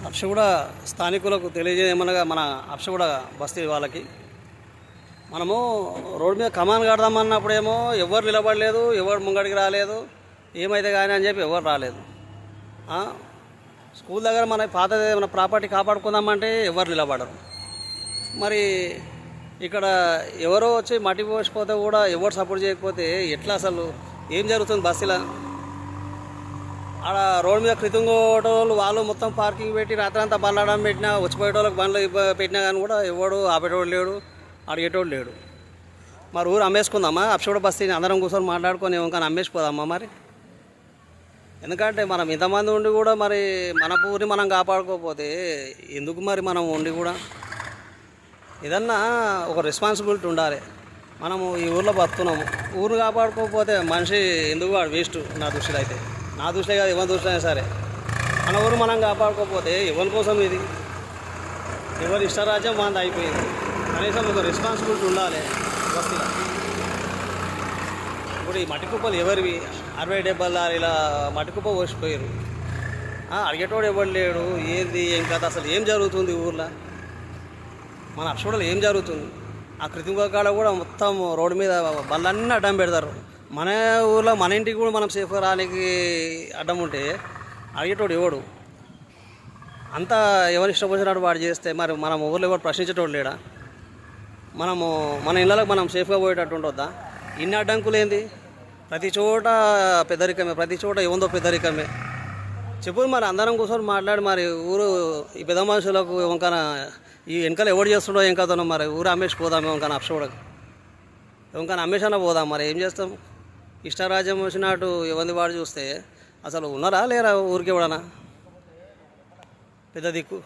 అప్షగూడ స్థానికులకు తెలియజేయమనగా మన అప్షగూడ బస్తీ వాళ్ళకి మనము రోడ్డు మీద కమాన్ కడదామన్నప్పుడేమో ఎవరు నిలబడలేదు, ఎవరు ముంగడికి రాలేదు, ఏమైతే కానీ అని చెప్పి ఎవరు రాలేదు. స్కూల్ దగ్గర మన పాత మన ప్రాపర్టీ కాపాడుకుందామంటే ఎవరు నిలబడరు. మరి ఇక్కడ ఎవరో వచ్చి మట్టి పోసిపోతే కూడా ఎవరు సపోర్ట్ చేయకపోతే ఎట్లా అసలు ఏం జరుగుతుంది బస్సులో? ఆడ రోడ్డు మీద క్రితం కొట్టేవాళ్ళు వాళ్ళు మొత్తం పార్కింగ్ పెట్టి రాత్రంతా బండ్లు పెట్టినా, వచ్చిపోయేటోళ్ళకి బండ్లు పెట్టినా కానీ కూడా ఎవడు ఆపేటోడు లేడు, అడిగేటోడు లేడు. మరి ఊరు అమ్మేసుకుందామా? అప్షగూడ బస్తీని అందరం కూర్చొని మాట్లాడుకొని ఏమన్నా అమ్మేసిపోదామా? మరి ఎందుకంటే మనం ఇంతమంది ఉండి కూడా మరి మన ఊరిని మనం కాపాడుకోకపోతే ఎందుకు మరి మనం ఉండి కూడా? ఏదన్నా ఒక రెస్పాన్సిబిలిటీ ఉండాలి. మనము ఈ ఊర్లో బతున్నాము, ఊరు కాపాడుకోకపోతే మనిషి ఎందుకు వాడు వేస్ట్. నా దృష్టిలో అయితే, నా దృష్టిలో కాదు ఎవరి దృష్టిలో అయినా సరే, మన ఊరు మనం కాపాడుకోకపోతే ఎవరి కోసం ఇది? ఎవరి ఇష్టరాజ్యం మనది అయిపోయింది. కనీసం ఒక రెస్పాన్సిబిలిటీ ఉండాలి బస్తీలో. ఇప్పుడు ఈ మట్టి కుప్పలు ఎవరివి? 60-70 లారీల మట్టి కుప్ప పోసిపోయారు. అడిగేటోడు ఎవరు లేడు. ఏంది ఏం కథ? అసలు ఏం జరుగుతుంది ఊర్లో? మన అప్షగూడలో ఏం జరుగుతుంది? ఆ కృత్రిమ కాడ కూడా మొత్తం రోడ్డు మీద బండ్లన్నీ అడ్డం పెడతారు. మన ఊర్లో మన ఇంటికి కూడా మనం సేఫ్గా రానికి అడ్డం ఉంటే అడిగేటోడు ఎవడు? అంతా ఎవరు ఇష్టం వచ్చినట్టు వాడు చేస్తే మరి మన ఊర్లో ఎవరు ప్రశ్నించేటోడు లేడా? మనము మన ఇళ్ళకి మనం సేఫ్గా పోయేటట్టు ఉండొద్దా? ఇన్ని అడ్డంకులు ఏంది? ప్రతి చోట పెద్దరికమే, ప్రతి చోట ఏముందో పెద్దరికమే. చెప్పు మరి అందరం కూర్చొని మాట్లాడి మరి ఊరు ఈ పెద్ద మనుషులకు ఇంకన ఈ వెనకాల ఎవడు చేస్తుండో ఏం కథనో మరి ఊరు అమ్మేసి పోదాం. ఇంకన అప్షగూడకు ఇంకన అమ్మేసన్నా పోదాం. మరి ఏం చేస్తాం? ఇష్టరాజ్యం వచ్చినట్టు ఎవరిని వాడు చూస్తే అసలు ఉన్నారా లేరా ఊరికి ఎవడనా పెద్ద దిక్కు?